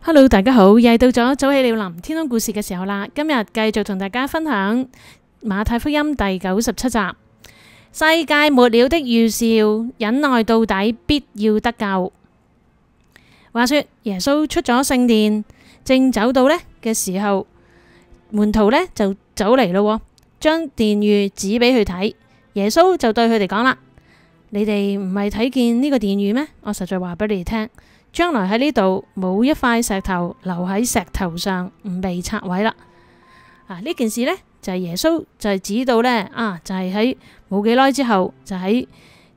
Hello， 大家好，又係到咗早起了林天空故事嘅時候啦。今日繼續同大家分享馬太福音第97集，世界末了的預兆，忍耐到底，必要得救。話說耶穌出咗聖殿，正走到呢嘅時候，門徒呢就走嚟咯，將殿宇指俾佢睇。耶穌就對佢哋講啦：你哋唔係睇見呢個殿宇咩？我實在話俾你哋聽，將來喺呢度冇一塊石頭留喺石頭上唔被拆毀啦。呢件事呢，就係耶穌就係指到呢，就係喺冇幾耐之後，就喺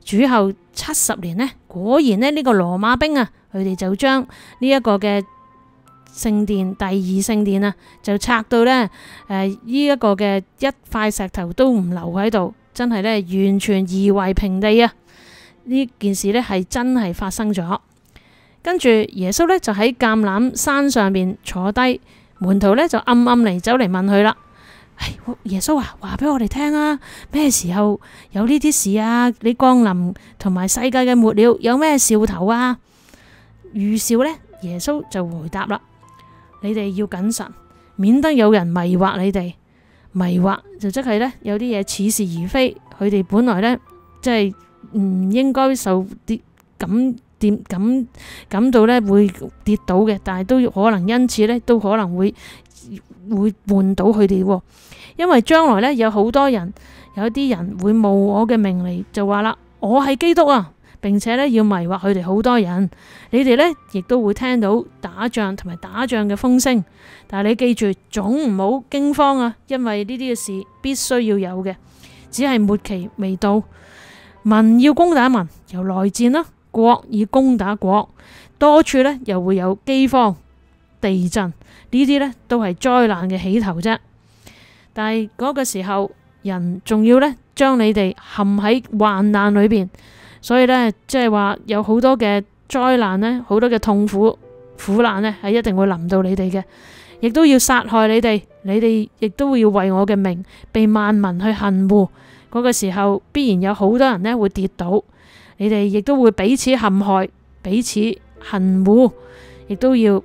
主後70年呢，果然呢，呢個羅馬兵佢哋就將呢一個嘅聖殿第二聖殿就拆到呢呢一個嘅一塊石頭都唔留喺度，真係呢完全夷為平地啊！呢件事呢係真係發生咗。跟住耶穌呢就喺橄欖山上面坐低，門徒呢就暗暗嚟走嚟問佢啦：耶穌話俾我哋聽啊，咩時候有呢啲事啊？你降臨同埋世界嘅末了有咩兆頭啊？預兆呢，耶穌就回答啦：你哋要謹慎，免得有人迷惑你哋。迷惑就即係呢，有啲嘢似是而非，佢哋本來呢，即係唔應該受啲感到呢會跌倒嘅，但係都可能因此呢，都可能會絆倒佢哋。因為將來呢，有好多人，有啲人會冒我嘅名嚟，就話啦：我係基督啊！並且呢，要迷惑佢哋好多人。你哋呢，亦都會聽到打仗同埋打仗嘅風聲，但係你記住，總唔好驚慌啊！因為呢啲嘅事必須要有嘅，只係末期未到。民要攻打民，由內戰啦；國以攻打國，多處呢又會有饑荒、地震，呢啲呢都係災難嘅起頭啫。但係嗰個時候，人仲要呢將你哋陷喺患難裏邊，所以呢，即係話有好多嘅災難呢，好多嘅痛苦苦難呢係一定會臨到你哋嘅，亦都要殺害你哋，你哋亦都會要為我嘅名被萬民去恨惡。嗰個時候必然有好多人呢會跌倒，你哋亦都會彼此陷害，彼此恨惡，亦都要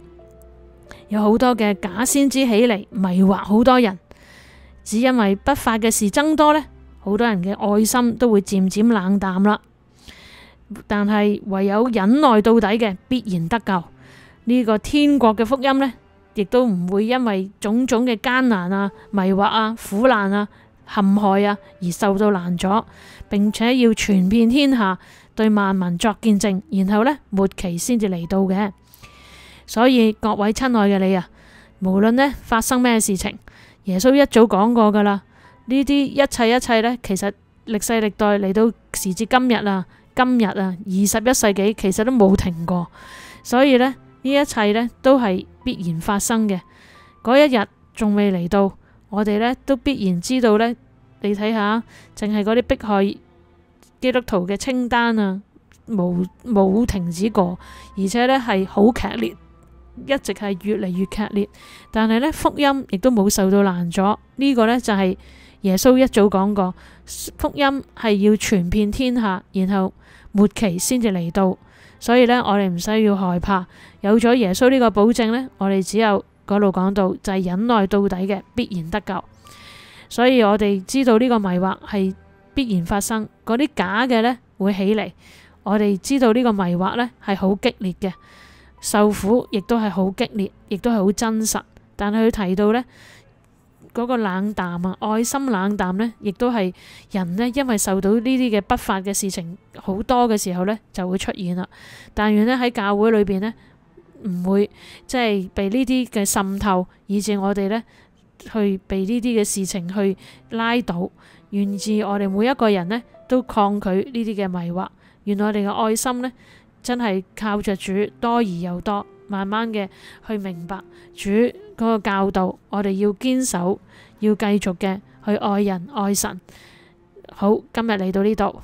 有好多嘅假先知起嚟迷惑好多人。只因為不法嘅事增多呢，好多人嘅愛心都會漸漸冷淡啦。但係唯有忍耐到底嘅，必然得救。呢個天國嘅福音呢，亦都唔會因為種種嘅艱難迷惑苦難陷害而受到攔阻，並且要傳遍天下，對萬民作見證，然後呢，末期先至嚟到嘅。所以各位親愛嘅你無論呢發生咩事情，耶穌一早講過噶啦。呢啲一切呢，其實歷世歷代嚟到時至今日21世紀，其實都冇停過。所以呢，呢一切呢都係必然發生嘅。嗰一日仲未嚟到，我哋呢都必然知道呢。你睇下，淨係嗰啲迫害基督徒嘅清單冇停止過，而且呢係好劇烈，一直係越嚟越劇烈。但係呢，福音亦都冇受到攔阻。呢個呢就係耶穌一早講過，福音係要傳遍天下，然後末期先至嚟到。所以呢，我哋唔需要害怕，有咗耶穌呢個保證呢，我哋只有嗰度講到就係忍耐到底嘅，必然得救。所以我哋知道呢個迷惑係必然發生，嗰啲假嘅呢會起嚟。我哋知道呢個迷惑呢係好激烈嘅，受苦亦都係好激烈，亦都係好真實。但係佢提到呢嗰個冷淡愛心冷淡呢，亦都係人呢因為受到呢啲嘅不法嘅事情好多嘅時候呢就會出現啦。但願呢喺教會裏邊呢唔會即係被呢啲嘅滲透，以致我哋呢去被呢啲嘅事情去拉倒。願至我哋每一個人呢都抗拒呢啲嘅迷惑。願我哋嘅愛心呢真係靠着主多而又多，慢慢嘅去明白主嗰個教導。我哋要堅守，要繼續嘅去愛人愛神。好，今日嚟到呢度。